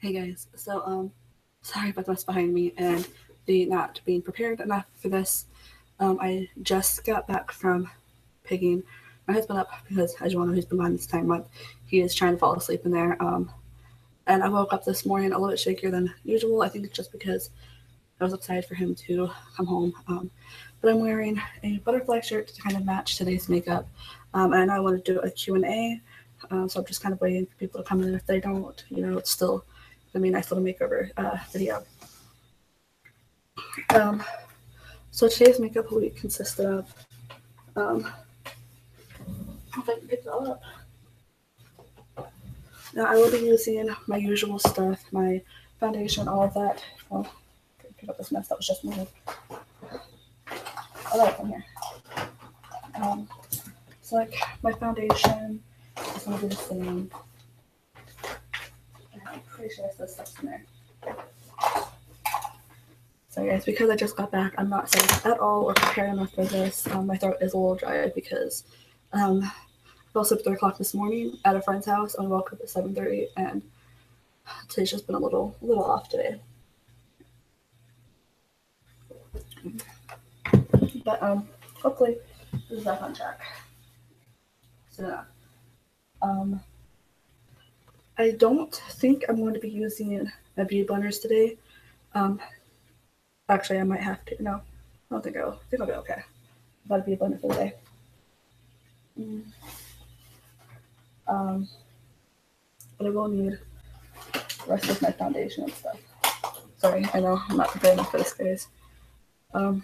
Hey guys, sorry about the mess behind me and the not being prepared enough for this. I just got back from picking my husband up because, as you all know, he's been gone this time month. He is trying to fall asleep in there. And I woke up this morning a little bit shakier than usual. I think it's just because I was excited for him to come home. But I'm wearing a butterfly shirt to kind of match today's makeup. And I know I want to do a Q&A, so I'm just kind of waiting for people to come in. If they don't, it's still going to be a nice little makeover video. Um, so today's makeup will consist of, if I can pick it all up. Now I will be using my usual stuff, my foundation, all of that. Oh, pick up this mess that was just moved. I like them here. So like my foundation is gonna be the same. I'm pretty sure this stuff's in there. So guys, because I just got back, I'm not set at all or prepared enough for this. My throat is a little dry because I fell asleep at 3 o'clock this morning at a friend's house. I woke up at 7:30, and today's just been a little off today. But hopefully this is back on track. So I don't think I'm going to be using my beauty blenders today. Actually, I might have to. No, I don't think I will. I think I'll be okay. I've got a beauty blender for the day. But I will need the rest of my foundation and stuff. Sorry, I know I'm not prepared enough for this, guys. Some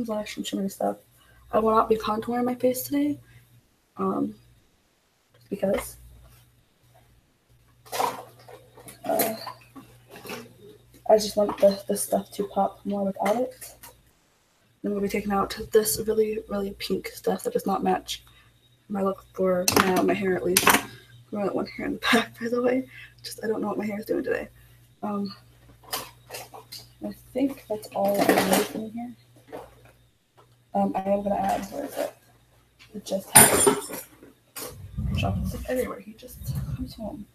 blush and shimmery stuff. I will not be contouring my face today. Just because. I just want the stuff to pop more without it. Then we'll be taking out this really, really pink stuff that does not match my look for now, my hair at least. I'm wearing that one hair in the back, by the way. Just I don't know what my hair is doing today. I think that's all I need in here. I am gonna add, where is it? It just has chocolate everywhere. He just comes home.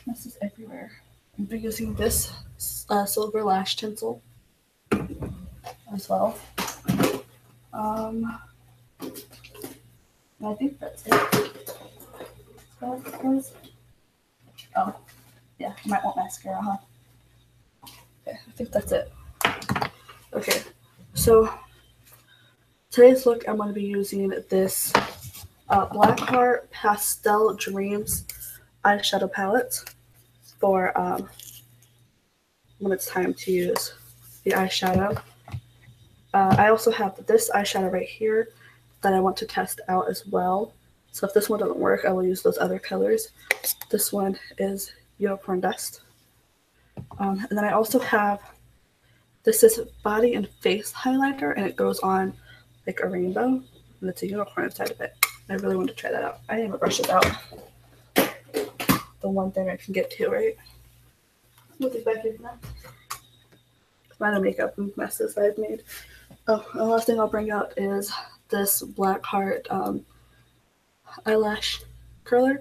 This is everywhere. I'll be using this silver lash tinsel as well. I think that's it. Oh, yeah, you might want mascara, huh? Okay, I think that's it. Okay, so today's look, I'm going to be using this Blackheart Pastel Dreams eyeshadow palette for when it's time to use the eyeshadow. I also have this eyeshadow right here that I want to test out as well. So if this one doesn't work, I will use those other colors. This one is Unicorn Dust. And then I also have, this is Body and Face Highlighter, and it goes on like a rainbow, and it's a unicorn inside of it. I really want to try that out. I didn't even brush it out. The one thing I can get to, right? What is back here now? Minor makeup messes I've made. Oh, the last thing I'll bring out is this Blackheart eyelash curler.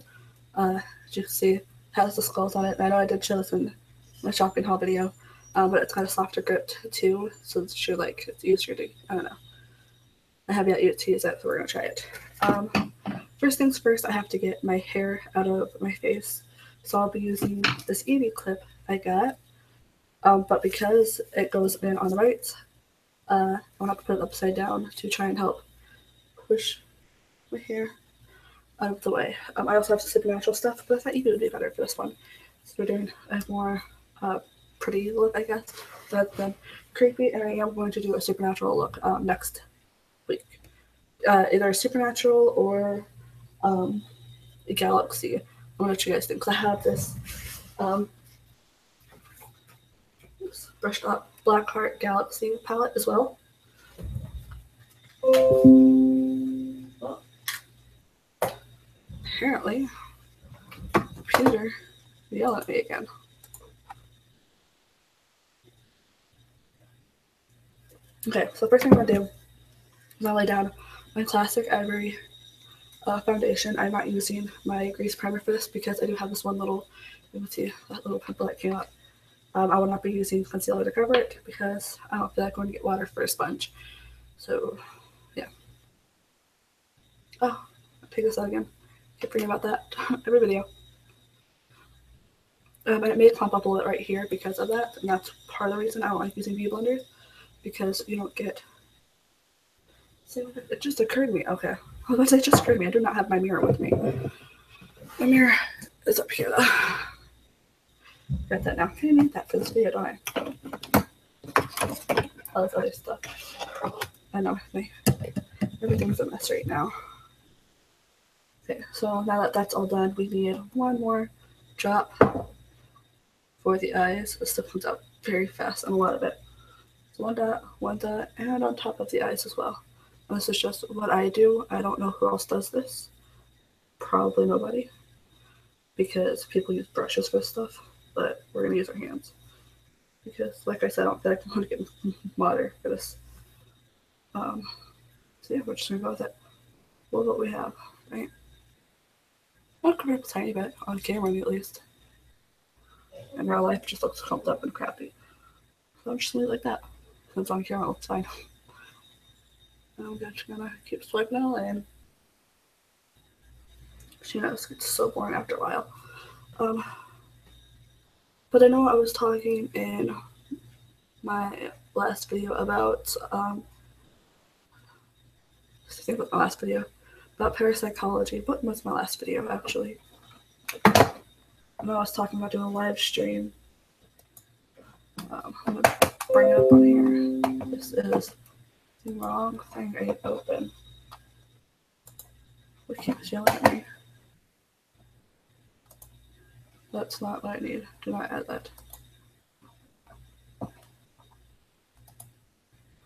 As you can see, it has the skulls on it. I know I did show this in my shopping haul video, but it's got a softer grip too, so it's sure like it's easier to. I don't know. I have yet to use that, so we're gonna try it. First things first, I have to get my hair out of my face, so I'll be using this Eevee clip I got. But because it goes in on the right, I'll have to put it upside down to try and help push my hair out of the way. I also have some Supernatural stuff, but I thought Eevee would be better for this one. So we're doing a more pretty look, I guess, rather than creepy. And I am going to do a Supernatural look next week. Either Supernatural or a Galaxy. I'm going to let you guys think. Because I have this brushed up Blackheart Galaxy palette as well. Well, apparently, computer yell at me again. Okay, so the first thing I'm gonna do is I'll lay down my classic Ivory foundation. I'm not using my grease primer for this because I do have this one little, you can see that little pimple that came up. I will not be using concealer to cover it because I don't feel like going to get water for a sponge. So, yeah. Oh, I'll take this out again. Keep forgetting about that every video. And it may clump up a little bit right here because of that, and that's part of the reason I don't like using beauty blenders, because you don't get. See, it just occurred to me. Okay, well, it just occurred to me. I do not have my mirror with me. My mirror is up here though. Got that now. I need that for this video, don't I? All this other stuff. I know everything's a mess right now. Okay, so now that that's all done, we need one more drop for the eyes. This stuff comes out very fast and a lot of it. So one dot, and on top of the eyes as well. And this is just what I do. I don't know who else does this. Probably nobody, because people use brushes for stuff, but we're gonna use our hands because, like I said, I don't feel like I'm gonna get water for this. So yeah, we're just gonna go with it. Well, what we have, right? I'll cover up a tiny bit on camera at least. In real life, it just looks clumped up and crappy. So I'm just gonna leave it like that. Since on camera, it looks fine. I'm just gonna keep swiping it all in. She knows it's so boring after a while. But I know I was talking in my last video about I think it was my last video about parapsychology. What was my last video actually? I know I was talking about doing a live stream. I'm gonna bring it up on here. This is the wrong thing I opened. What keeps yelling at me? That's not what I need. Do not add that.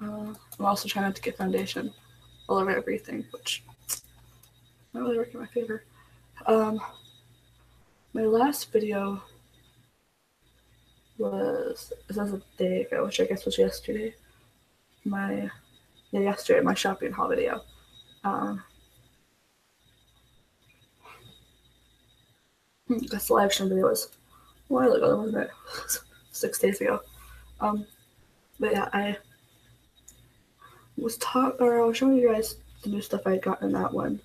I'm also trying not to get foundation all over everything, which not really working in my favor. My last video was a day ago, which I guess was yesterday. Yesterday, my shopping haul video. This live stream video was a while ago, wasn't it? 6 days ago. But yeah, I was showing you guys the new stuff I had gotten in that one.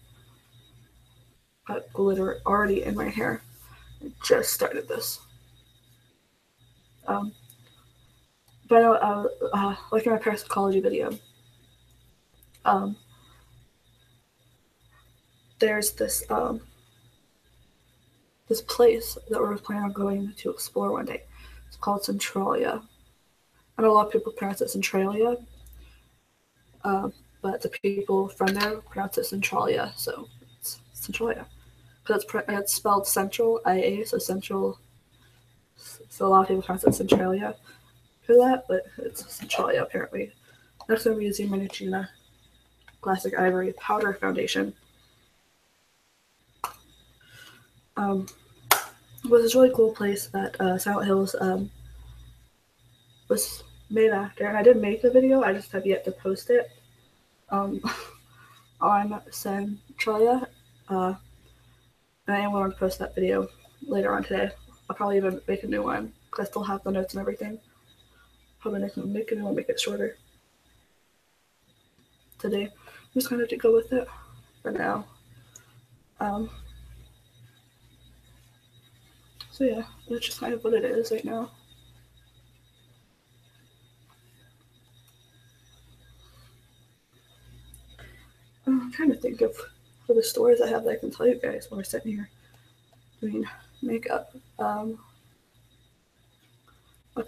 Got glitter already in my hair. I just started this. But I know, like in my parapsychology video, there's this this place that we're planning on going to explore one day. It's called Centralia. I know a lot of people pronounce it Centralia, but the people from there pronounce it Centralia, so it's Centralia. Because it's spelled Central, IA, so Central. So a lot of people pronounce it Centralia for that, but it's Centralia apparently. Next, I'm using my Neutrogena Classic Ivory Powder Foundation. It was this really cool place that Silent Hills was made after, and I did make a video. I just have yet to post it on Centralia. And I am going to post that video later on today. I'll probably even make a new one because I still have the notes and everything. Probably make a new one, make it shorter. Today, I'm just going to have to go with it for now. So yeah, that's just kind of what it is right now. I'm trying to think of for the stores I have that I can tell you guys while we're sitting here doing makeup. Like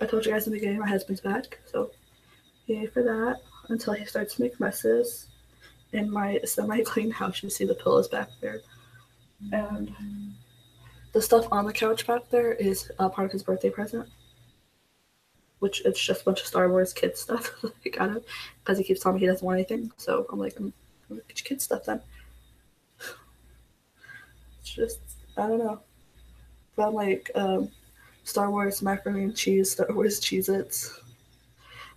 I told you guys in the beginning, my husband's back, so yay for that. Until he starts to make messes in my semi-clean house. You see the pillows back there, and the stuff on the couch back there is part of his birthday present, which it's just a bunch of Star Wars kid stuff. I got him because he keeps telling me he doesn't want anything, so I'm like, I'm gonna get you kid stuff then. It's just, I don't know. Found like Star Wars macaroni and cheese, Star Wars Cheez-Its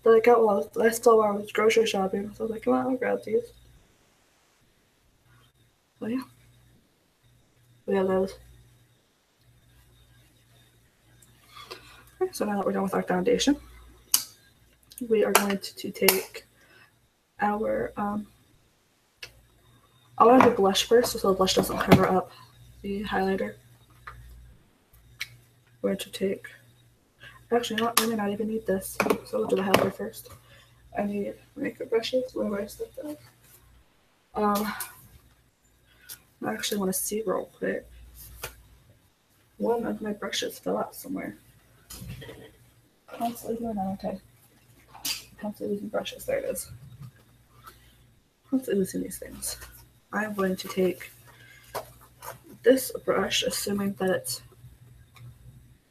that I got while I saw while I was grocery shopping. So I was like, come on, I'll grab these. So yeah, we have those. Okay, so now that we're done with our foundation, we are going to take our, I want to do blush first so the blush doesn't cover up the highlighter. We're going to take, actually, you know what, I may not even need this, so we'll do the highlighter first. I need makeup brushes. Where do I stick those? I actually want to see real quick. One of my brushes fell out somewhere. Constantly doing that, okay. Constantly losing brushes, there it is. Constantly losing these things. I'm going to take this brush, assuming that it's,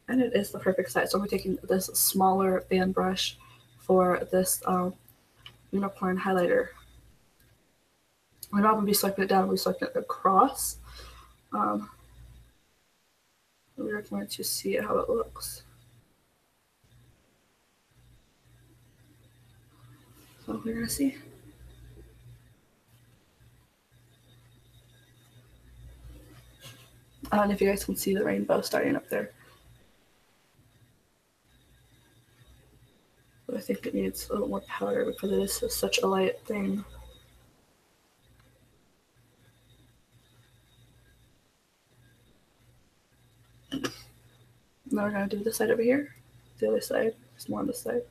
and it is the perfect size. So I'm taking this smaller fan brush for this unicorn highlighter. We're not going to be selecting it down, we'll be selecting it across. We're going to see how it looks. So we're going to see. I don't know if you guys can see the rainbow starting up there. But I think it needs a little more powder because it is such a light thing. Now we're going to do this side over here. The other side, just more on this side.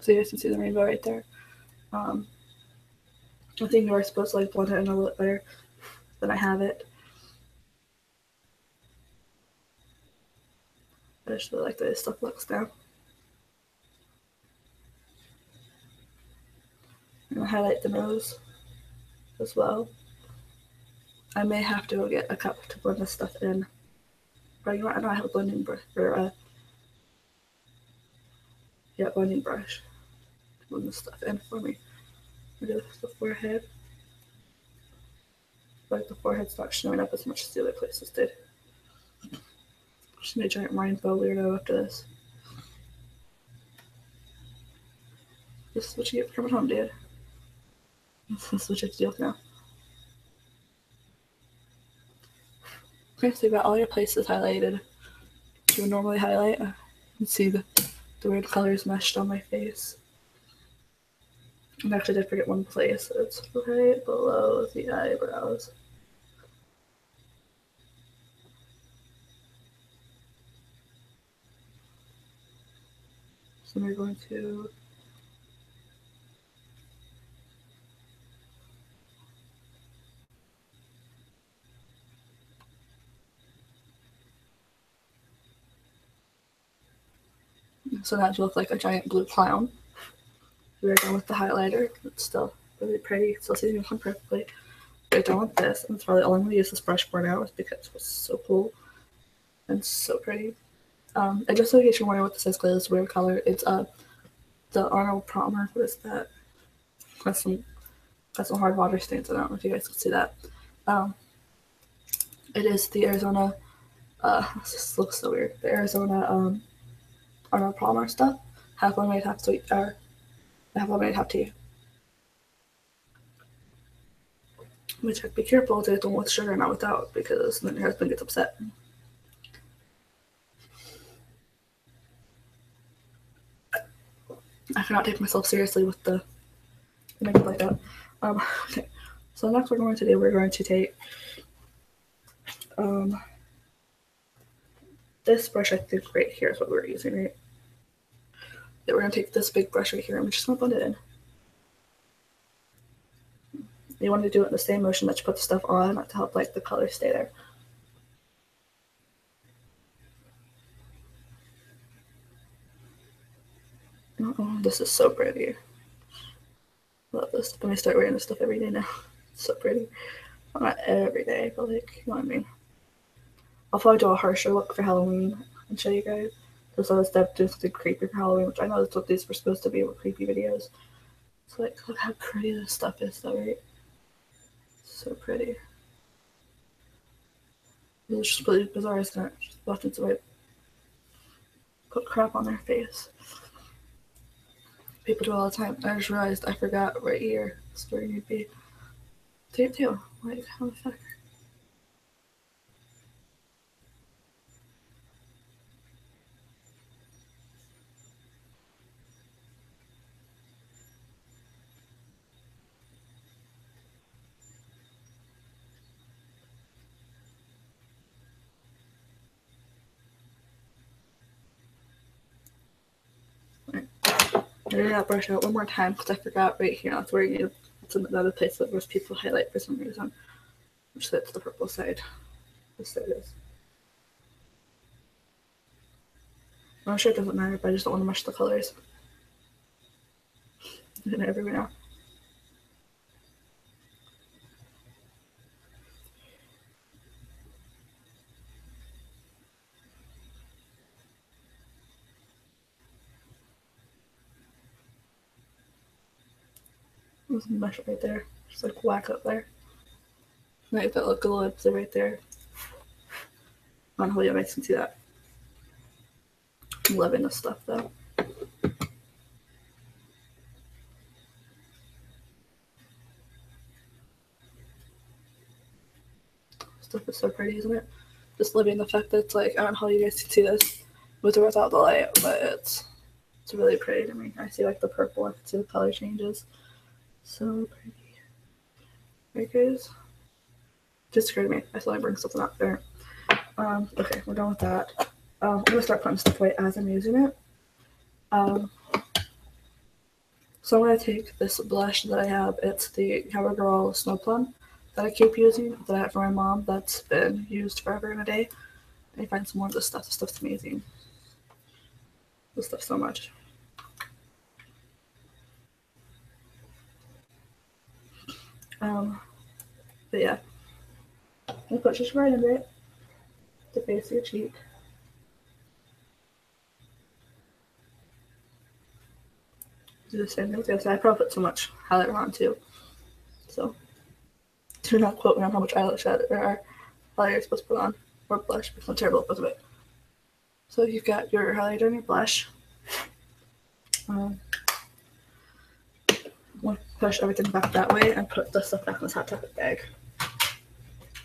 So you guys can see the rainbow right there. I think you are supposed to like blend it in a little bit better than I have it. I just really like the way this stuff looks now. I'm gonna highlight the nose as well. I may have to go get a cup to blend this stuff in. But you know what? I know I have a blending brush or blending brush to blend this stuff in for me. I do the forehead. Like the forehead's not showing up as much as the other places did. Just made a giant rainbow weirdo after this. This is what you get for coming home, dude. This is what you have to deal with now. Okay, so you've got all your places highlighted. You would normally highlight. You can see the weird colors meshed on my face. And I actually did forget one place. It's right below the eyebrows. So we're going to so now you look like a giant blue clown. We're done with the highlighter. It's still really pretty. It still sees me on perfectly. We're done with this, and it's probably all I'm going to use this brush for now is because it's so cool and so pretty. And just so in case you're wondering what this is, because it's a weird color, it's the Arnold Palmer. What is that? Got some hard water stains. I don't know if you guys can see that. It is the Arizona. This looks so weird. The Arizona Arnold Palmer stuff. Half lemonade, half sweet, or half lemonade, half tea. Which be careful to get them with sugar, not without, because then your husband gets upset. I cannot take myself seriously with the makeup like that. Okay. So next we're going to take this brush. I think right here is what we're using, right? Yeah, we're gonna take this big brush right here and we're just gonna blend it in. You want to do it in the same motion that you put the stuff on to help like the color stay there. Oh, this is so pretty. Love this. I'm gonna start wearing this stuff every day now. It's so pretty. Well, not every day, but like, you know what I mean. I'll probably do a harsher look for Halloween and show you guys. Because I was doing something creepy for Halloween, which I know that's what these were supposed to be, were creepy videos. So like, look how pretty this stuff is though, right? So pretty. It's just really bizarre, isn't it? Just left its way. Put crap on their face. People do it all the time. I just realized I forgot right here. That's where you'd be. Tape too. Like, how the fuck? I did not brush out one more time because I forgot right here. That's where you. It's another place that most people highlight for some reason. Which that's the purple side. This side is. I'm sure it doesn't matter, but I just don't want to mush the colors. I'm doing it everywhere now. There's mush right there. Just like whack up there. Make that look a little bit right there. I don't know how you guys can see that. I'm loving this stuff though. Stuff is so pretty, isn't it? Just living the fact that it's like, I don't know how you guys can see this with or without the light, but it's really pretty to me. I see like the purple, I can see the color changes. So pretty. Right guys? Just scared me. I thought I'd bring something up there. Okay, we're done with that. I'm gonna start putting stuff away as I'm using it. So I'm gonna take this blush that I have. It's the CoverGirl Snow Plum that I keep using, that I have for my mom, that's been used forever and a day. I find some more of this stuff. This stuff's amazing. This stuff so much. But yeah. I put just right under it. The base of your cheek. Do the same thing with the other side. I probably put so much highlighter on too. So do not quote me on how much highlighter you're supposed to put on, or blush, because I'm terrible at both of it. So you've got your highlighter and your blush. We'll push everything back that way and put the stuff back in this Hot Topic bag.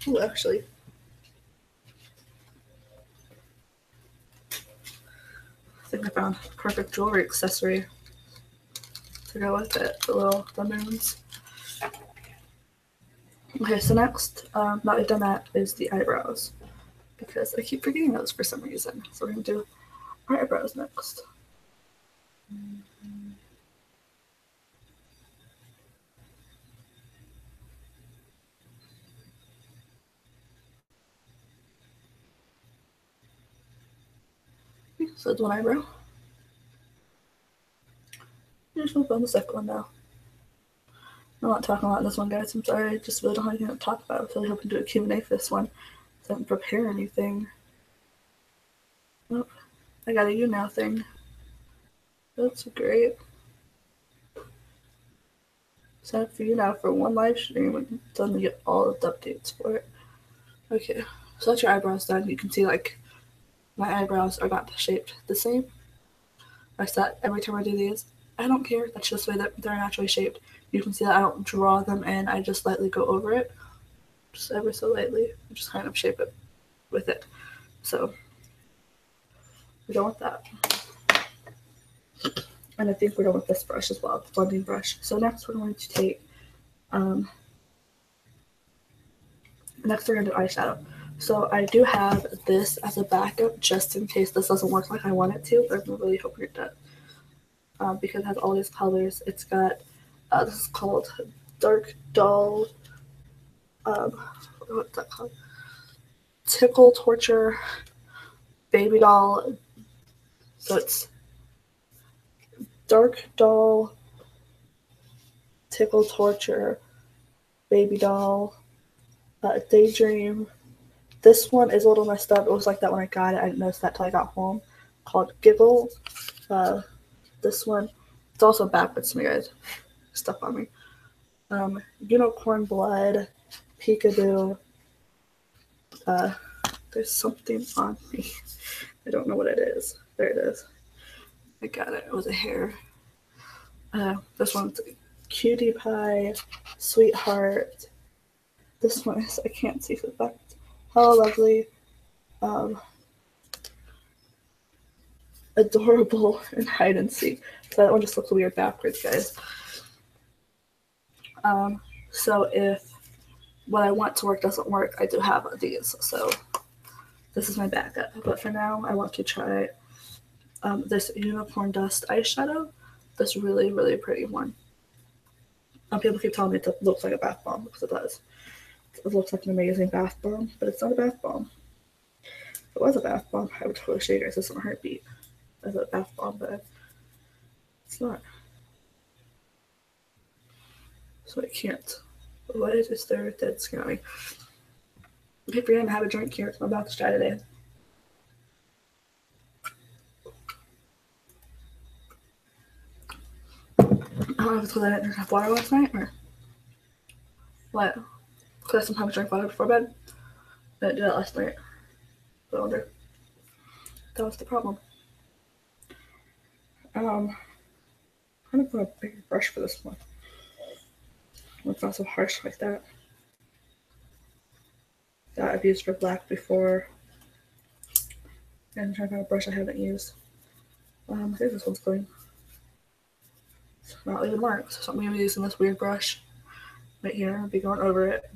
Oh, actually. I think I found a perfect jewelry accessory to go with it, the moons. Okay, so next, now that we've done that, is the eyebrows. Because I keep forgetting those for some reason. So we're going to do our eyebrows next. So it's one eyebrow. I'm just going to put on the second one now. I'm not talking a lot in this one, guys. I'm sorry. I just really don't have anything to talk about. I was really hoping to do a Q&A for this one. So I didn't prepare anything. Nope. I got a you now thing. That's great. Sign up for you now for one live stream and suddenly get all of the updates for it. Okay, so that's your eyebrows done. You can see like my eyebrows are not shaped the same. I said every time I do these, I don't care. That's just the way that they're naturally shaped. You can see that I don't draw them in. I just lightly go over it, just ever so lightly. I just kind of shape it with it. So we're done with that. And I think we're done with this brush as well, the blending brush. So next we're going to take, next we're going to do eyeshadow. So I do have this as a backup just in case this doesn't work like I want it to, but I'm really hoping it does. Because it has all these colors. It's got, this is called Dark Doll, what's that called? Tickle Torture Baby Doll. So it's Dark Doll, Tickle Torture, Baby Doll, Daydream, This one is a little messed up. It was like that when I got it. I didn't notice that till I got home. Called Giggle. This one, it's also backwards to me, guys. Stuff on me. Unicorn Blood, Peekaboo. There's something on me. I don't know what it is. There it is. I got it. It was a hair. This one's Cutie Pie, Sweetheart. This one is, I can't see the back. Hello Lovely. Adorable, and Hide and Seek. So that one just looks weird backwards, guys. So if what I want to work doesn't work, I do have these. So this is my backup. But for now, I want to try this Unicorn Dust eyeshadow. This really, really pretty one. People keep telling me it looks like a bath bomb, because it does. It looks like an amazing bath bomb, but it's not a bath bomb. If it was a bath bomb, I would totally show you guys this on a heartbeat as a bath bomb, but it's not. So I can't. What is there dead skin on me? I keep forgetting to have a drink here. I'm about to try today. I don't know if it's because I didn't drink enough water last night or what. Because I sometimes drink water before bed. I didn't do that last night. I wonder. That was the problem. I'm gonna put a bigger brush for this one. It's not so harsh like that. That I've used for black before. And I'm trying to find a brush I haven't used. I think this one's clean. It's not leaving marks, so I'm gonna be using this weird brush right here. I'll be going over it.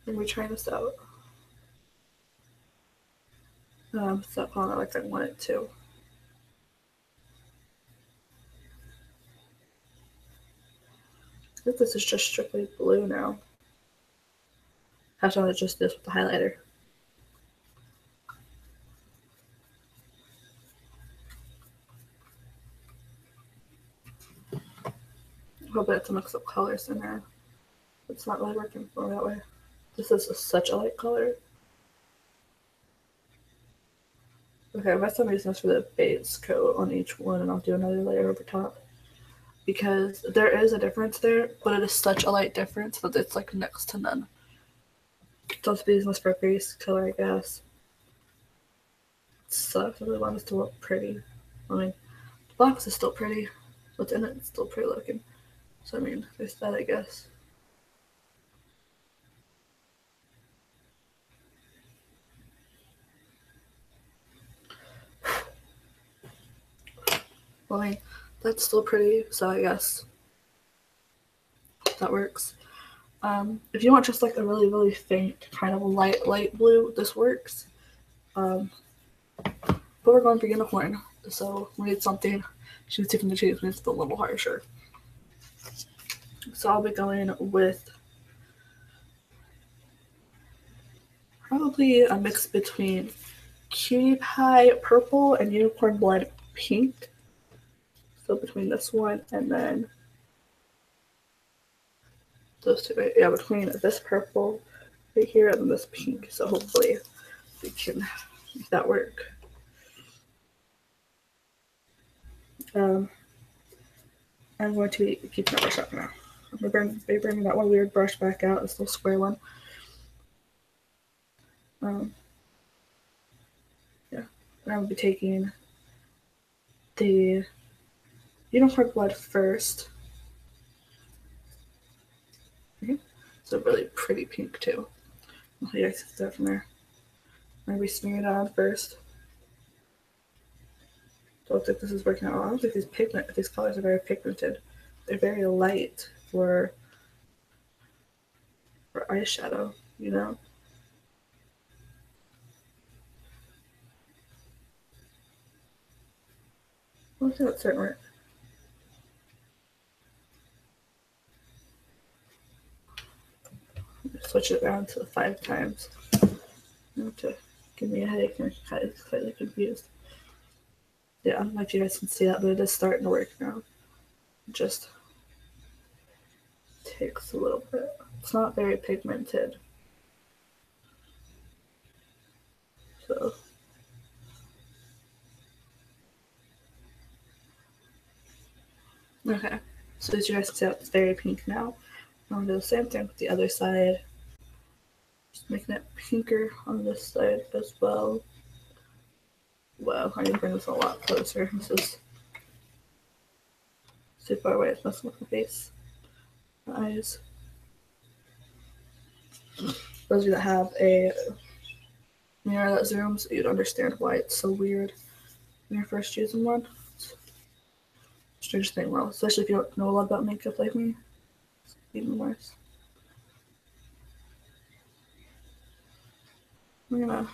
And we're trying this out. Stop calling it like I want it to. I think this is just strictly blue now. I have to adjust this with the highlighter. I hope it's a mix of colors in there. It's not really working for me that way. This is such a light color. Okay, I guess I'm using this for the base coat on each one, and I'll do another layer over top. Because there is a difference there, but it is such a light difference that it's like next to none. So I'll be using this for a base color, I guess. It sucks. I really want this to look pretty. I mean, the box is still pretty. What's in it is still pretty looking. So I mean, there's that, I guess. Well, I mean, that's still pretty, so I guess that works. If you want just like a really, really faint kind of light blue, this works. But we're going for unicorn, so we need something. Choosy from the choose, we need something a little harsher. So I'll be going with probably a mix between Cutie Pie Purple and Unicorn Blood Pink. So between this one and then those two, right? Yeah, between this purple right here and this pink. So hopefully we can make that work. I'm going to keep my brush up now. I'm going to bring that one weird brush back out, this little square one. Yeah, and I'm going to be taking the Unicorn Blood first. It's a really pretty pink too. I'll you guys see that from there. I'm going to be smearing it on first. Don't think this is working out. I don't think these colors are very pigmented. They're very light for eyeshadow, you know? Let's see what's certain work. Switch it around to 5 times. Not to give me a headache and I'm slightly confused. Yeah, I don't know if you guys can see that, but it is starting to work now. Just takes a little bit. It's not very pigmented. So okay. So as you guys can tell, it's very pink now. I'm gonna do the same thing with the other side. Just making it pinker on this side as well. Wow, I need to bring this a lot closer. This is too far away. It's messing with my face. My eyes. Those of you that have a mirror that zooms, you'd understand why it's so weird when you're first using one. It's a strange thing, well, especially if you don't know a lot about makeup like me. It's even worse. I'm gonna.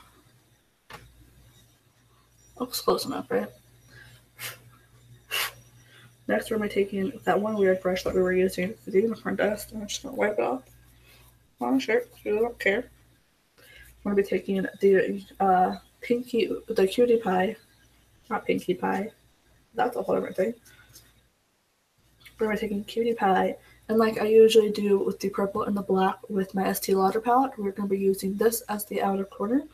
Oh, it's close enough, right? Next, we're going to be taking that one weird brush that we were using for the unicorn dust, and I'm just going to wipe it off on the shirt because we really don't care. I'm going to be taking the Cutie Pie, not Pinkie Pie, that's a whole different thing. We're going to be taking Cutie Pie, and like I usually do with the purple and the black with my Estee Lauder palette, we're going to be using this as the outer corner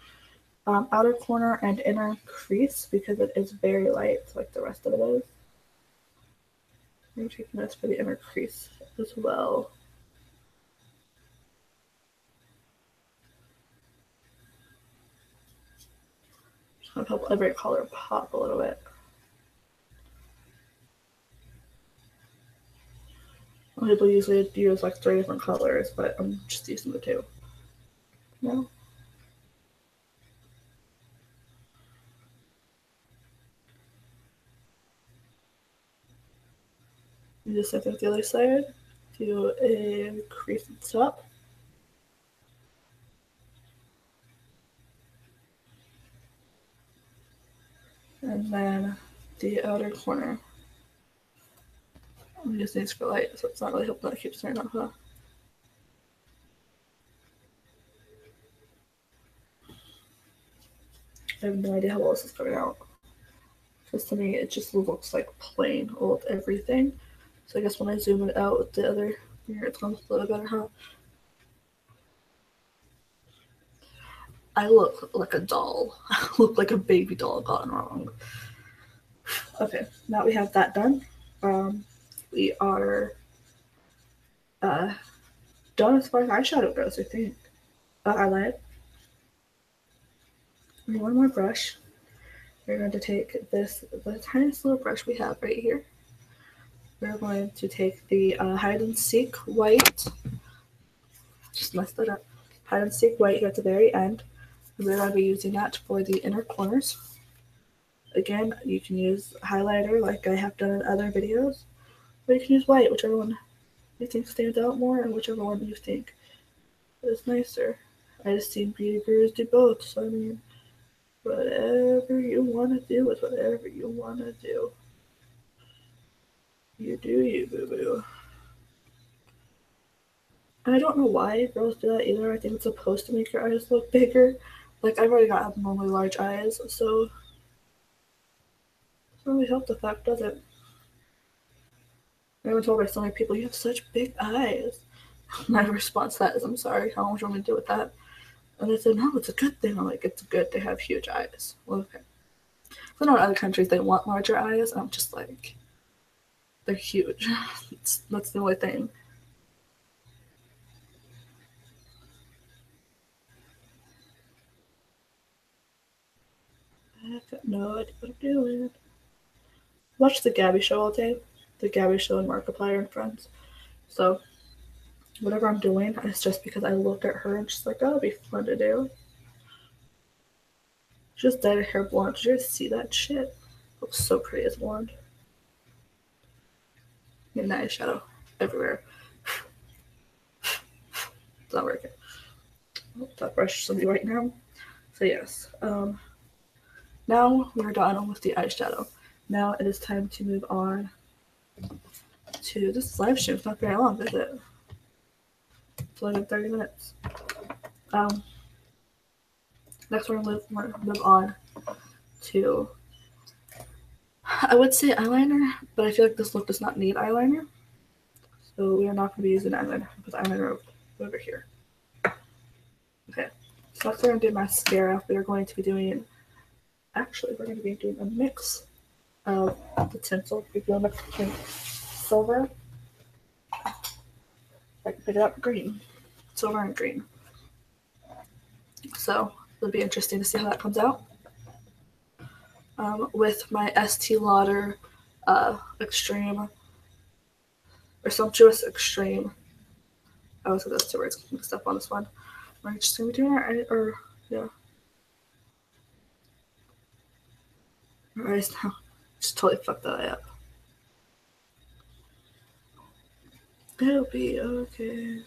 and inner crease because it is very light, like the rest of it is. I'm taking this for the inner crease as well. Just gonna help every color pop a little bit. Some people usually use like 3 different colors, but I'm just using the 2. No. You just set it the other side, do a crease at the top. And then the outer corner. I'm using these for light, so it's not really helping that it keeps turning off, huh? I have no idea how well this is coming out. Because to me, it just looks like plain old everything. So I guess when I zoom it out with the other mirror, it's going to look a little better, huh? I look like a doll. I look like a baby doll gone wrong. Okay, now we have that done. We are done as far as eyeshadow goes, I think. I lied. One more brush. We're going to take the tiniest little brush we have right here. We're going to take the hide and seek white. Just messed that up. Hide and seek white here at the very end. We're going to be using that for the inner corners. Again, you can use highlighter like I have done in other videos, or you can use white, whichever one you think stands out more and whichever one you think is nicer. I just seen beauty gurus do both, so I mean, whatever you want to do is whatever you want to do. You do you, boo-boo. And I don't know why girls do that either. I think it's supposed to make your eyes look bigger. Like, I've already got abnormally large eyes, so it doesn't really help the fact, does it? I've been told by so many people, you have such big eyes. My response to that is, I'm sorry, how much do you want me to do with that? And they said, no, it's a good thing. I'm like, it's good to have huge eyes. Well, okay. So I know in other countries they want larger eyes, and I'm just like, they're huge. That's the only thing. I've got no idea what I'm doing. Watch the Gabby Show all day. The Gabby Show and Markiplier and Friends. So whatever I'm doing, it's just because I look at her and she's like, that'll be fun to do. She just dyed her hair blonde. Did you guys see that shit? It looks so pretty as blonde. Getting that eyeshadow everywhere. It's not working. That brush is gonna be right now. So yes. Now we're done with the eyeshadow. Now it is time to move on to this live stream. It's not very long, is it? It's only 30 minutes. Next we're gonna move on to, I would say eyeliner, but I feel like this look does not need eyeliner. So we are not going to be using eyeliner. Put the eyeliner over here. Okay. So after we're going to do mascara, we are going to be doing, actually, we're going to be doing a mix of the tinsel. We're doing a mix between silver, I can pick it up, green. Silver and green. So it'll be interesting to see how that comes out. With my Estee Lauder Extreme, or Sumptuous Extreme. I always have those two words mixed up on this one. Am I just going to be doing it, or yeah. Alright, now just totally fucked that up. It'll be okay.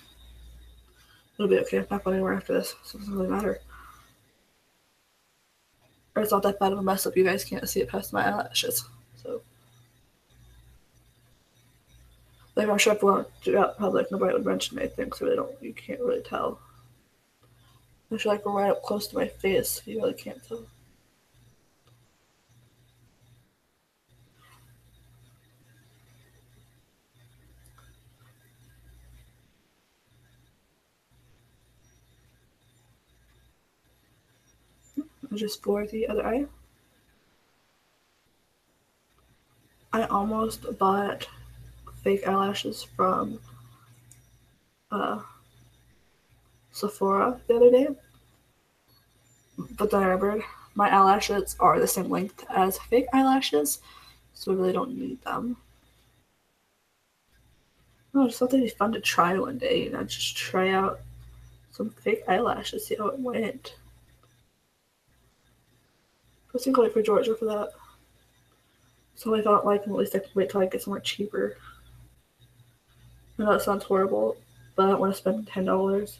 It'll be okay. I'm not going anywhere after this, so it doesn't really matter. Or it's not that bad of a mess up. You guys can't see it past my eyelashes. So, like, I'm sure if we went out public, nobody would mention anything, so you can't really tell. I feel like we're right up close to my face, so you really can't tell. Just for the other eye. I almost bought fake eyelashes from Sephora the other day, but then I remembered my eyelashes are the same length as fake eyelashes, so I really don't need them. I just thought they'd be fun to try one day, just try out some fake eyelashes, see how it went. I was thinking for Georgia for that. So if I don't like them, at least I can wait till I get somewhere cheaper. I know it sounds horrible, but I don't want to spend $10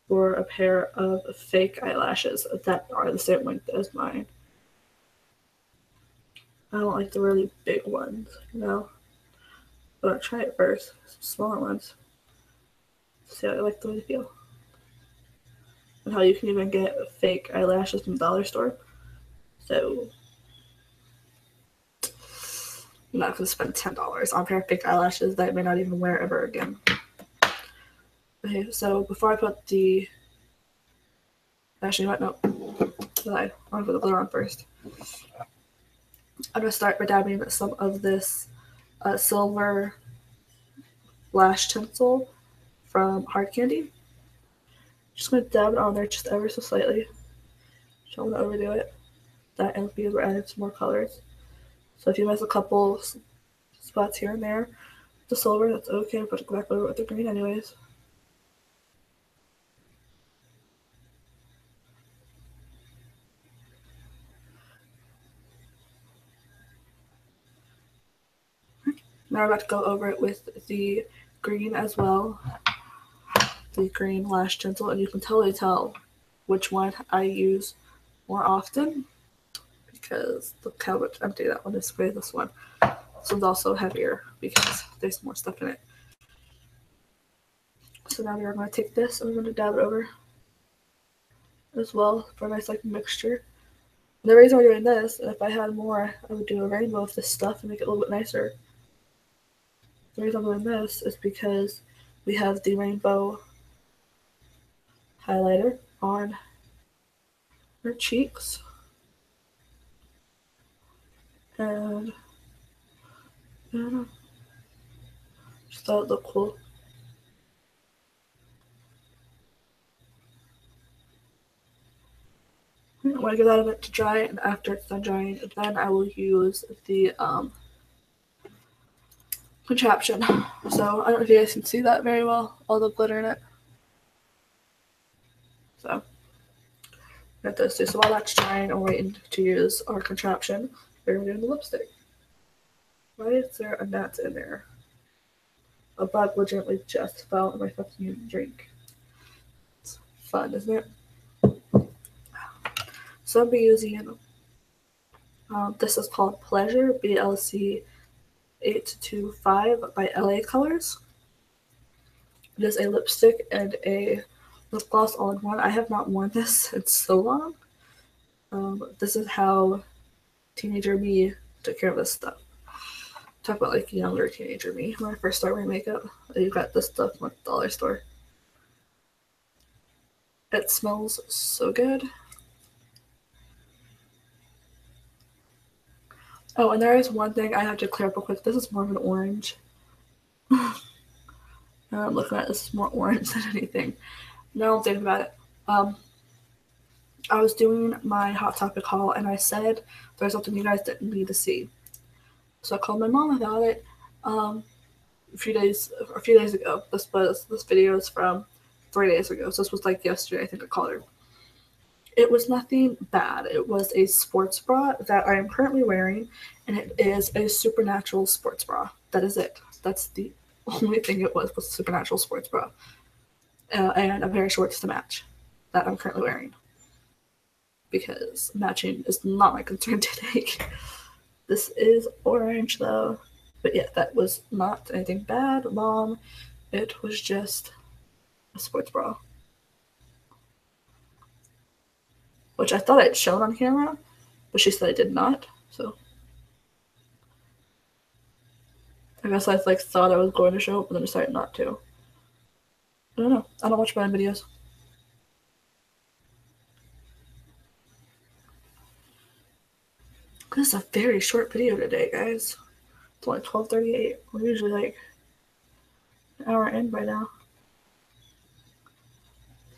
for a pair of fake eyelashes that are the same length as mine. I don't like the really big ones, But I'll try it first. Some smaller ones. See how I like the way they feel. And how you can even get fake eyelashes from the dollar store. So I'm not going to spend $10 on a pair of fake eyelashes that I may not even wear ever again. Okay, so before I put the... Actually, what? No. I want to put the glitter on first. I'm going to start by dabbing some of this silver lash tinsel from Hard Candy. Just going to dab it on there just ever so slightly. Don't want to overdo it. That and because we're adding some more colors. So if you miss a couple spots here and there, the silver, that's okay. Put it back over with the green anyways. Now we're about to go over it with the green as well. The green lash tinsel, and you can totally tell which one I use more often because look how much empty that one is compared to this one. This one's also heavier because there's more stuff in it. So now we are going to take this and we're going to dab it over as well for a nice mixture. And the reason we're doing this, if I had more, I would do a rainbow of this stuff and make it a little bit nicer. The reason I'm doing this is because we have the rainbow highlighter on her cheeks. And I don't know. Just thought it looked cool. I want to give that a bit to dry, and after it's done drying, then I will use the contraption. So I don't know if you guys can see that very well, all the glitter in it. So got those two. So while that's drying and waiting to use our contraption, we're doing the lipstick. Why is there a gnat in there? A bug legitimately just fell in my fucking drink. It's fun, isn't it? So I'll be using, this is called Pleasure, BLC 825 by LA Colors. It is a lipstick and a lip gloss all in one. I have not worn this in so long. This is how teenager me took care of this stuff. Talk about like younger teenager me when I first started wearing makeup. You got this stuff from the dollar store. It smells so good. Oh, and there is one thing I have to clear up real quick. This is more of an orange. I'm looking at this is more orange than anything. Now I'm thinking about it. I was doing my Hot Topic haul and I said there's something you guys didn't need to see. So I called my mom about it a few days ago. This video is from 3 days ago. So this was like yesterday, I think I called her. It was nothing bad. It was a sports bra that I am currently wearing, and it is a Supernatural sports bra. That is it. That's the only thing it was a Supernatural sports bra. And a pair of shorts to match that I'm currently wearing. Because matching is not my concern today. This is orange though. But yeah, that was not anything bad, Mom. It was just a sports bra. Which I thought I'd shown on camera, but she said I did not. So I guess I like thought I was going to show it, but then decided not to. I don't know. I don't watch brand videos. This is a very short video today, guys. It's only 12:38. We're usually like an hour in by now.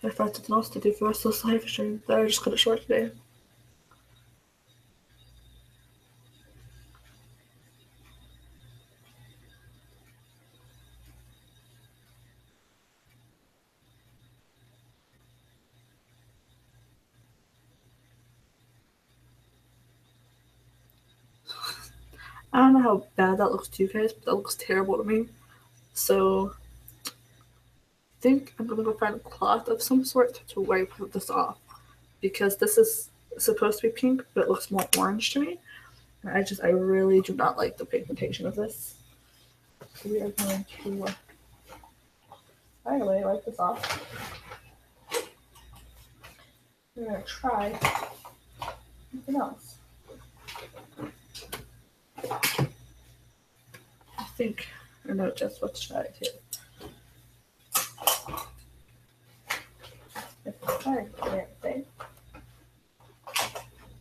I found something else to do for the rest of this live stream that I just cut it short today. I don't know how bad that looks to you guys, but that looks terrible to me. So I think I'm gonna go find a cloth of some sort to wipe this off. Because this is supposed to be pink, but it looks more orange to me. And I really do not like the pigmentation of this. So we are going to finally wipe this off. We're gonna try something else. I think I know just what to try too. If I try everything,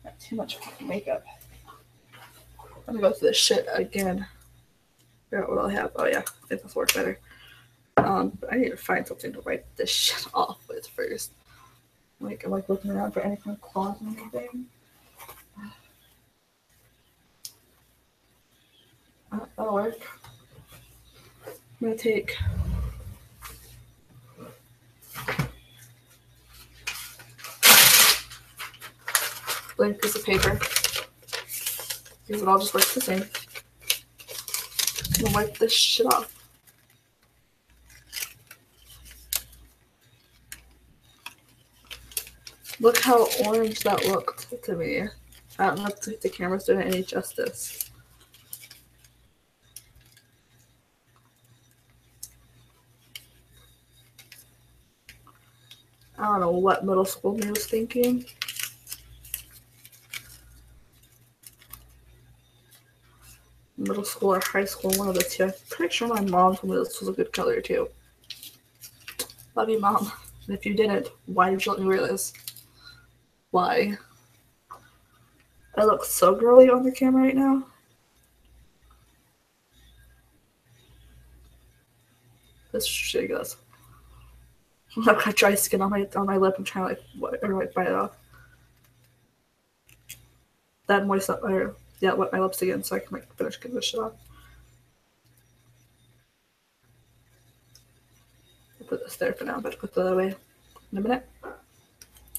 not too much makeup. I'm gonna go through this shit again. Figure out what I'll have. Oh yeah, I think this works better. But I need to find something to wipe this shit off with first. I'm like looking around for any kind of cloth or anything. That'll work. I'm gonna take a blank piece of paper. These would all just work the same. I'm gonna wipe this shit off. Look how orange that looked to me. I don't know if the camera's doing it any justice. I don't know what middle school me was thinking. Middle school or high school, one of the two. I'm pretty sure my mom told me this was a good color too. Love you, Mom. And if you didn't, why did you let me wear this? Why? I look so girly on the camera right now. This is ridiculous. I've got dry skin on my lip. I'm trying to like bite it off. That moist up or yeah, wet my lips again so I can like finish getting this shit off. I'll put this there for now, but put that away in a minute.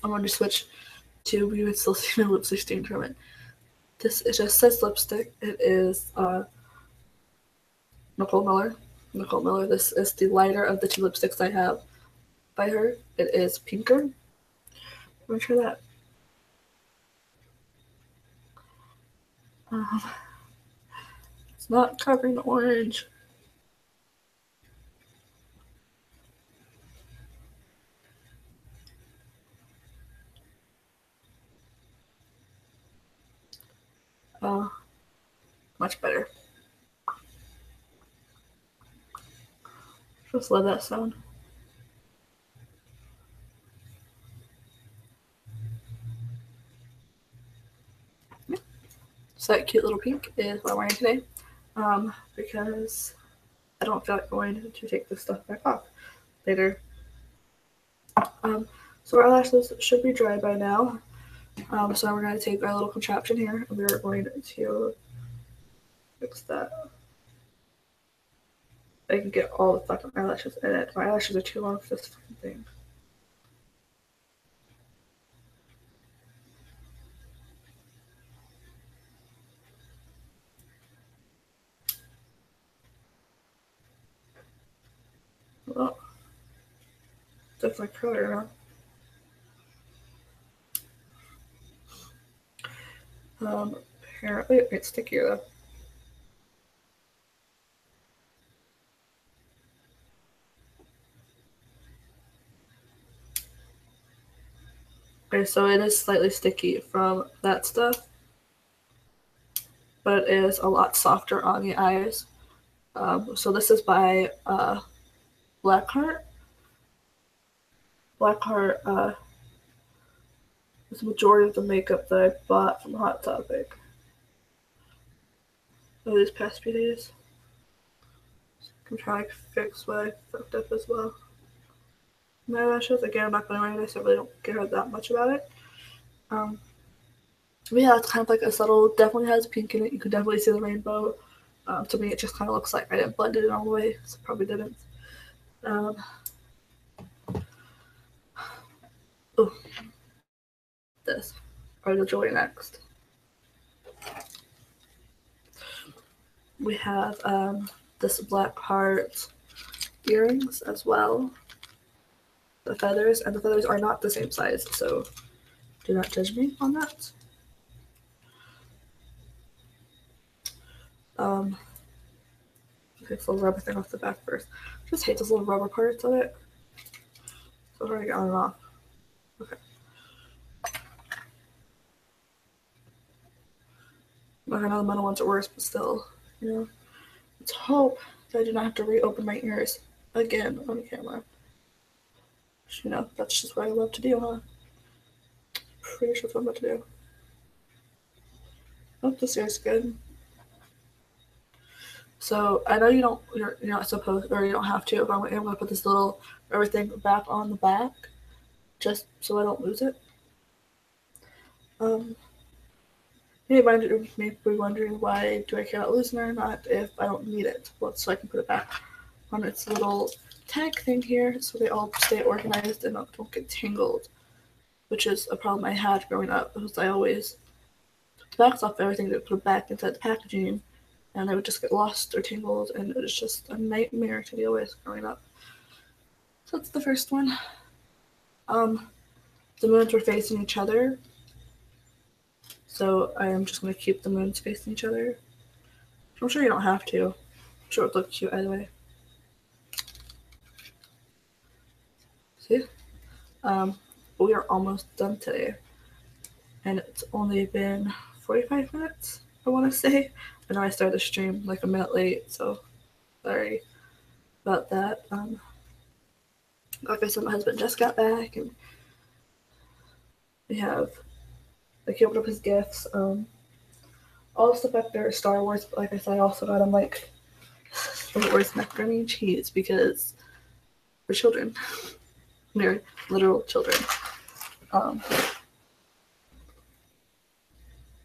I'm going to switch to we would still see my lipstick stain from it. This it just says lipstick. It is Nicole Miller. Nicole Miller. This is the lighter of the two lipsticks I have by her. It is pinker. I'm gonna try that. It's not covering the orange. Much better. Just love that sound. So that cute little pink is what I'm wearing today, because I don't feel like going to take this stuff back off later. So our eyelashes should be dry by now. So now we're going to take our little contraption here, and we're going to fix that. I can get all the fucking eyelashes in it. My eyelashes are too long for this fucking thing. Well, definitely curly now. Apparently it's stickier though. Okay, so it is slightly sticky from that stuff, but it is a lot softer on the eyes. So this is by Blackheart. Blackheart is the majority of the makeup that I bought from Hot Topic over these past few days. So I'm trying to fix what I fucked up as well. My eyelashes, again, I'm not going to wear this. I really don't care that much about it. But yeah, it's kind of like a subtle, definitely has pink in it. You can definitely see the rainbow. To me, it just kind of looks like I didn't blend it in all the way, so probably didn't. Oh, this. Or the jewelry next. We have this Blackheart earrings as well. The feathers, and the feathers are not the same size, so do not judge me on that. Okay, so the rubber thing off the back first. I just hate those little rubber parts of it. So we're gonna get on and off. Okay. I know the metal ones are worse, but still, you know. Let's hope that I do not have to reopen my ears again on camera. You know, that's just what I love to do, huh? Pretty sure that's what I'm about to do. Oh, this ear's good. So I know you're not supposed, or you don't have to. If I'm gonna put this little everything back on the back, just so I don't lose it. You may be wondering why do I care about losing it or not if I don't need it. Well, so I can put it back on its little tag thing here, so they all stay organized and don't get tangled, which is a problem I had growing up because I always took the backs off everything to put it back inside the packaging, and they would just get lost or tangled, and it was just a nightmare to deal with growing up. So that's the first one. The moons were facing each other, so I am just going to keep the moons facing each other. I'm sure you don't have to. I'm sure it would look cute either way. See? We are almost done today. And it's only been 45 minutes, I want to say. I know I started the stream like a minute late, so sorry about that. Like I said, my husband just got back, and we have, like, he opened up his gifts. All the stuff back there is Star Wars, but like I said, I also got him, like, Star Wars macaroni and cheese because we're children. We're literal children.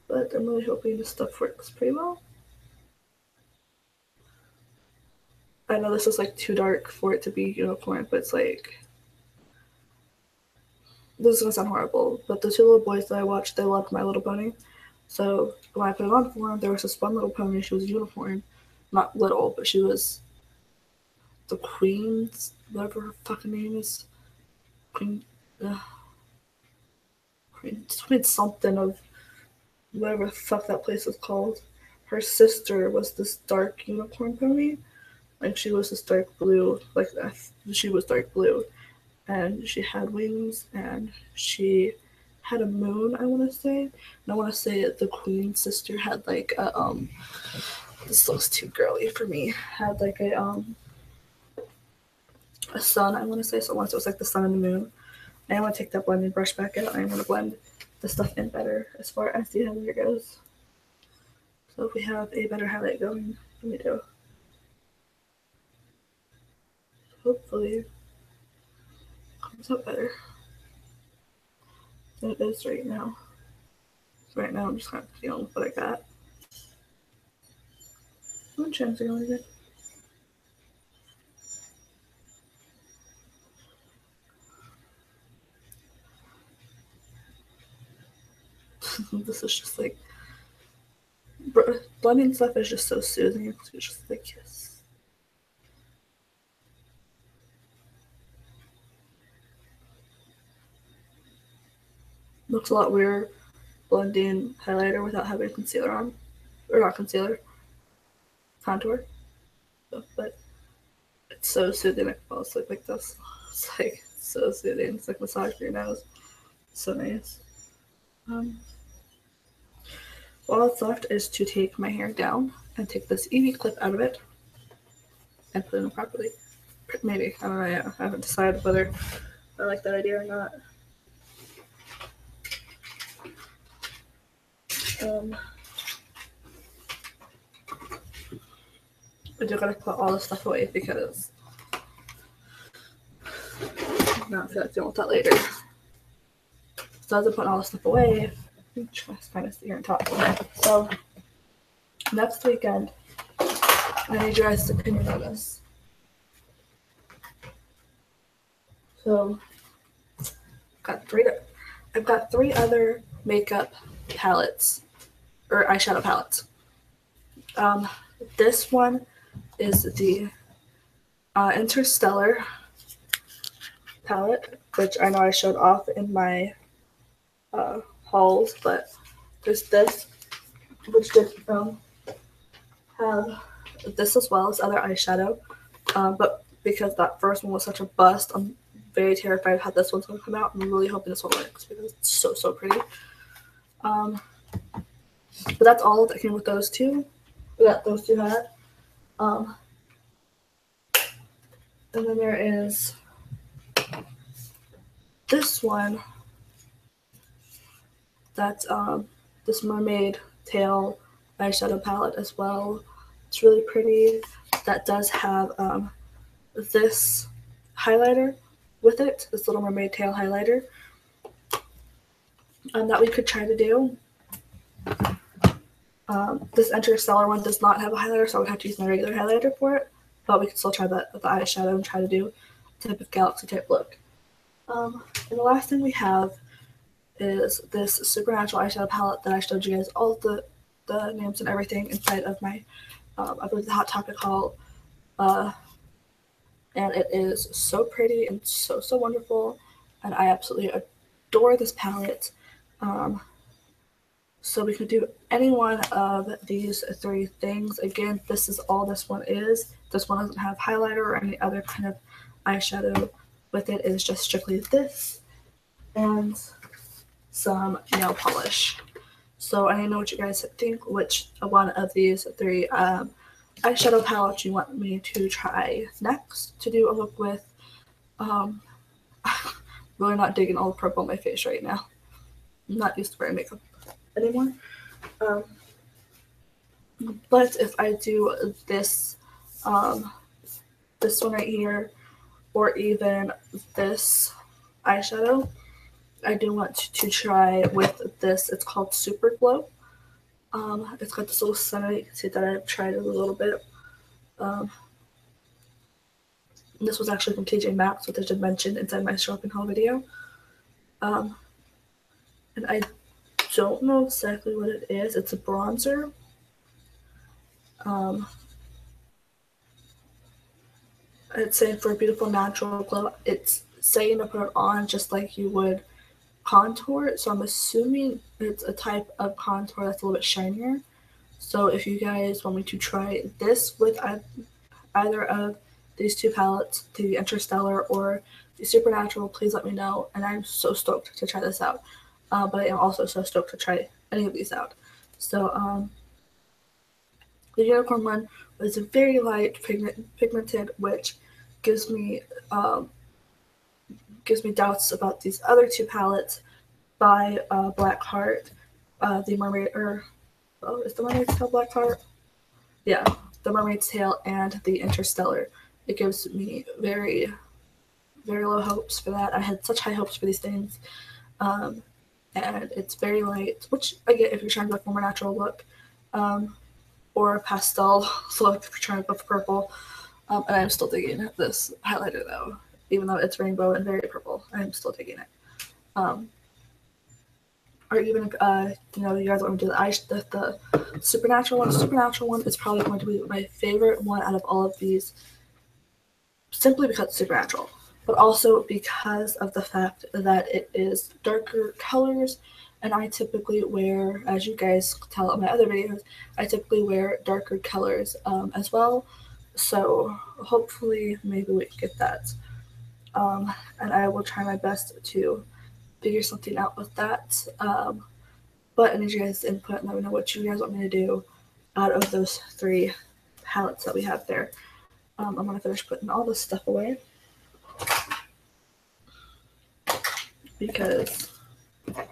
But I'm really hoping this stuff works pretty well. I know this is like too dark for it to be unicorn, but it's like, this is gonna sound horrible, but the two little boys that I watched, they loved My Little Pony. So when I put it on for them, there was this one little pony. She was a unicorn, not little, but she was the queen's, whatever her fucking name is, queen, queen something of whatever the fuck that place is called. Her sister was this dark unicorn pony. Like, she was this dark blue, like she was dark blue, and she had wings, and she had a moon, I want to say. And I want to say the queen's sister had like a this looks too girly for me. Had like a a sun, I want to say. So once it was like the sun and the moon. And I want to take that blending brush back out, and I want to blend the stuff in better as far as the highlight goes. So if we have a better highlight going than we do, hopefully it comes out better than it is right now. So right now I'm just kind of feeling with what I got. I'm chancing a little bit. This is just like blending stuff is just so soothing. It's just like yes. Looks a lot weirder blending highlighter without having concealer on, or not concealer, contour. But it's so soothing. I can fall asleep like this. It's like so soothing. It's like massage for your nose. So nice. All that's left is to take my hair down and take this Eevee clip out of it and put it in properly. Maybe. I don't know yet. I haven't decided whether I like that idea or not. I do gotta put all this stuff away because I'm not feel like dealing with that later. So as I'm putting all this stuff away, I'm trying to find this here on top. So next weekend, I need you guys to pin your notice. So I've got three other makeup palettes or eyeshadow palettes. This one is the Interstellar palette, which I know I showed off in my hauls, but there's this, which did have this as well as other eyeshadow, but because that first one was such a bust, I'm very terrified how this one's going to come out. I'm really hoping this one works because it's so pretty. But that's all that came with those two. That those two had. And then there is this one. That's this mermaid tail eyeshadow palette as well. It's really pretty. That does have this highlighter with it, this little mermaid tail highlighter that we could try to do. This Interstellar one does not have a highlighter, so I would have to use my regular highlighter for it, but we could still try that with the eyeshadow and try to do a type of galaxy type look. And the last thing we have is this Supernatural eyeshadow palette that I showed you guys all the names and everything inside of my, I believe the Hot Topic haul. And it is so pretty and so wonderful, and I absolutely adore this palette. So we could do any one of these three things. Again, this is all this one is. This one doesn't have highlighter or any other kind of eyeshadow with it. It is just strictly this and some nail polish. So I know what you guys think, which one of these three eyeshadow palettes you want me to try next to do a look with. Really not digging all the purple on my face right now. I'm not used to wearing makeup anymore. But if I do this this one right here, or even this eyeshadow, I do want to try with this. It's called Super Glow. It's got this little center. You can see that I've tried it a little bit. This was actually from TJ Maxx, which I should mention inside my shopping haul video. And I don't know exactly what it is. It's a bronzer. It's saying for a beautiful natural glow. It's saying to put it on just like you would contour. So I'm assuming it's a type of contour that's a little bit shinier. So if you guys want me to try this with either of these two palettes, the Interstellar or the Supernatural, please let me know. And I'm so stoked to try this out. But I am also so stoked to try any of these out. So the unicorn one was very light pigmented, which gives me doubts about these other two palettes by Blackheart, the Mermaid, is the Mermaid's Tale Blackheart? Yeah, the Mermaid's Tale and the Interstellar. It gives me very, very low hopes for that. I had such high hopes for these things. And it's very light, which I get if you're trying to go for a more natural look, or a pastel look if you're trying to go for purple. And I'm still digging this highlighter though, even though it's rainbow and very purple. I'm still digging it. Or even you guys want me to do the supernatural one. The supernatural one is probably going to be my favorite one out of all of these, simply because it's supernatural, but also because of the fact that it is darker colors, and I typically wear, as you guys tell in my other videos, I typically wear darker colors as well. So hopefully maybe we can get that. And I will try my best to figure something out with that. But I need you guys' input and let me know what you guys want me to do out of those 3 palettes that we have there. I'm going to finish putting all this stuff away because I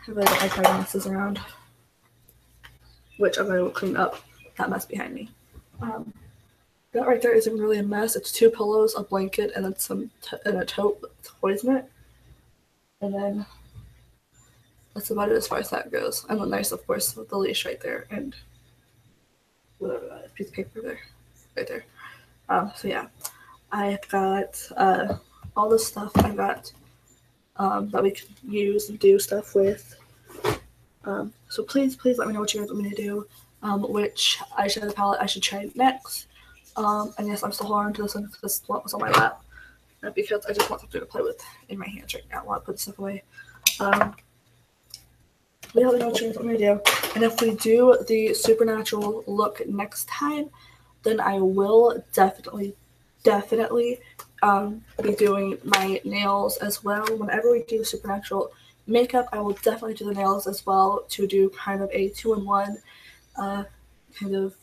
really don't like having messes around, which I'm going to clean up that mess behind me. That right there isn't really a mess. It's 2 pillows, a blanket, and then and a tote with toys in it. And then that's about it as far as that goes. And the nice, of course, with the leash right there and whatever that is, piece of paper there, right there. So yeah, I've got all this stuff I got that we can use and do stuff with. So please let me know what you guys want me to do. Which eyeshadow palette I should try next. And yes, I'm still holding on to this one because this one was on my lap. Because I just want something to play with in my hands right now. I want to put stuff away. Let me know what you guys want me to do. And if we do the supernatural look next time, then I will definitely be doing my nails as well. Whenever we do supernatural makeup, I will definitely do the nails as well to do kind of a 2-in-1 kind of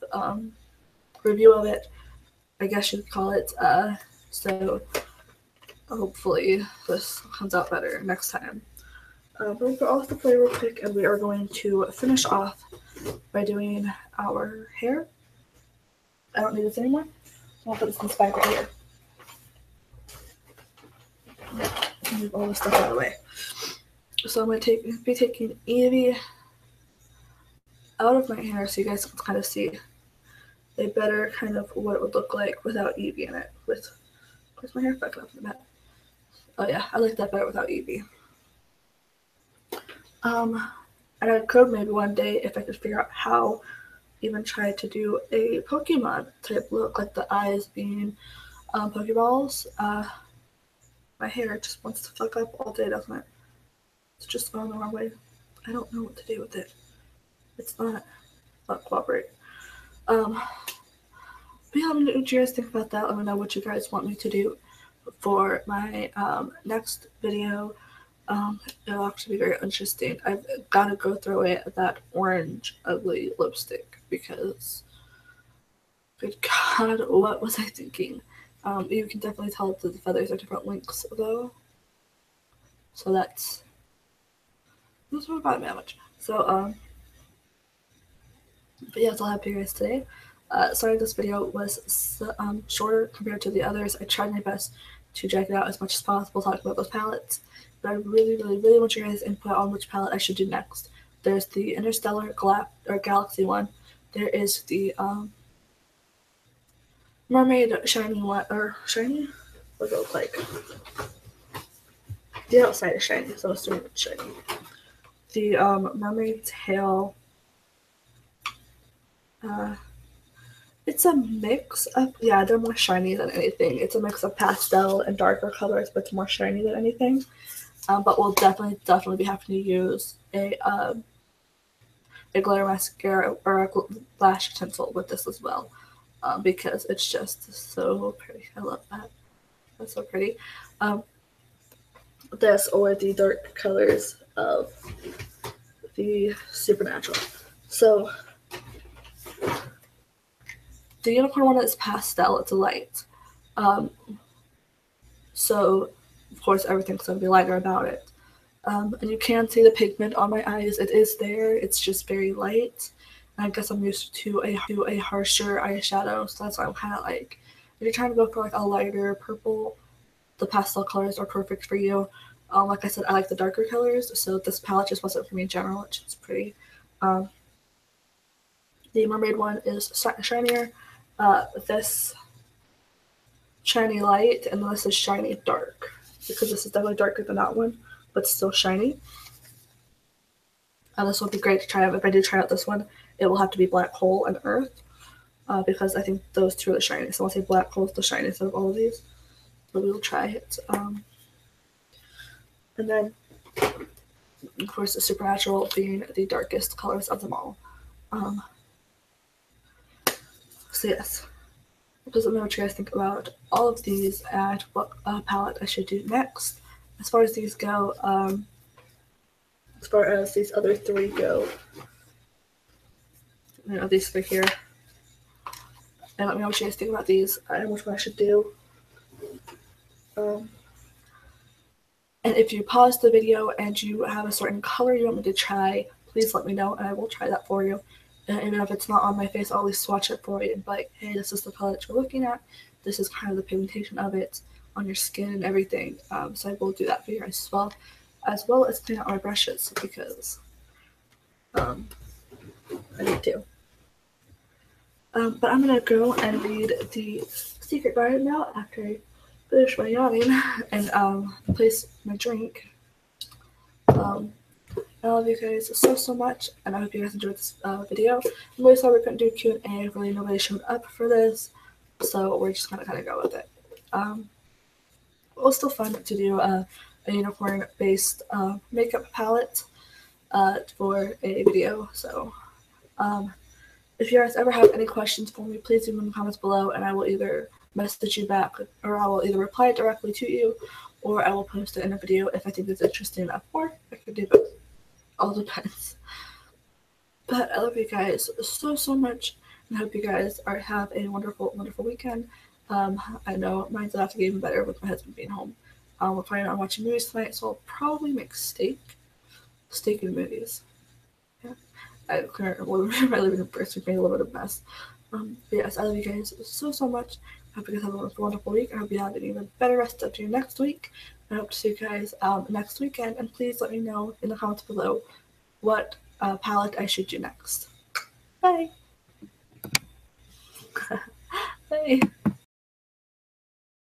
review of it, I guess you could call it. So hopefully this comes out better next time. But we'll go off the play real quick, and we are going to finish off by doing our hair. I don't need this anymore, so I'll put this in the bag right here. Move all this stuff out of the way. So I'm going to be taking Eevee out of my hair so you guys can kind of see a better kind of what it would look like without Eevee in it. Where's my hair back up in the back? Oh yeah, I like that better without Eevee. And I could maybe one day, if I could figure out how, even try to do a Pokemon type look, like the eyes being Pokeballs. My hair just wants to fuck up all day, doesn't it? It's just going the wrong way. I don't know what to do with it. It's not cooperate. But yeah, let me know what you guys think about that. Let me know what you guys want me to do for my next video. It'll actually be very interesting. I've got to go through that orange ugly lipstick because, good God, what was I thinking? You can definitely tell that the feathers are different lengths though. So that's what about damage. So but yeah, that's all I have for you guys today. Sorry this video was shorter compared to the others. I tried my best to check it out as much as possible, talk about those palettes. But I really want you guys' input on which palette I should do next. There's the Interstellar Galaxy one. There is the Mermaid shiny one, or shiny? What does it look like? The outside is shiny, so I'm assuming it's shiny. The Mermaid Tail. It's a mix of, yeah, they're more shiny than anything. It's a mix of pastel and darker colors, but it's more shiny than anything. But we'll definitely be having to use a glitter mascara or a lash tinsel with this as well, because it's just so pretty. I love that. That's so pretty. This or the dark colors of the Supernatural. So the unicorn one is pastel. It's light. So, of course, everything's going to be lighter about it. And you can see the pigment on my eyes. It is there. It's just very light. And I guess I'm used to a harsher eyeshadow, so that's why I'm kind of like, if you're trying to go for like a lighter purple, the pastel colors are perfect for you. Like I said, I like the darker colors, so this palette just wasn't for me in general. It's just pretty. The mermaid one is shinier. This shiny light, and this is shiny dark, because this is definitely darker than that one, but still shiny. This will be great to try out. If I do try out this one, it will have to be Black Hole and Earth, because I think those two are the shiniest. So I'll say Black Hole is the shiniest out of all of these, but we will try it. And then, of course, the Supernatural being the darkest colors of them all. So yes, just let me know what you guys think about all of these and what palette I should do next. As far as these go, as far as these other three go, these three here, and let me know what you guys think about these and which one I should do. And if you pause the video and you have a certain color you want me to try, please let me know and I will try that for you. And even if it's not on my face, I'll at least swatch it for you and be like, hey, this is the color that you're looking at. This is kind of the pigmentation of it on your skin and everything. So I will do that for you as well as clean out my brushes, because I need to. But I'm going to go and read the Secret Garden now after I finish my yawning and place my drink. I love you guys so much, and I hope you guys enjoyed this video. I'm really sorry we couldn't do Q&A. Really, nobody showed up for this, so we're just gonna kind of go with it. It was still fun to do a unicorn-based makeup palette for a video. So, if you guys ever have any questions for me, please leave them in the comments below, and I will either message you back, or I will either reply directly to you, or I will post it in a video if I think it's interesting enough, or I could do both. All depends. But I love you guys so much, and I hope you guys have a wonderful weekend. I know mine's about to get even better with my husband being home. We're planning on watching movies tonight, so I'll probably make steak and movies. Yeah, I my living room first. We made a little bit of a mess. But yes, I love you guys so much. I hope you guys have a wonderful week. I hope you have an even better rest of your next week. I hope to see you guys next weekend. And please let me know in the comments below what palette I should do next. Bye. Bye.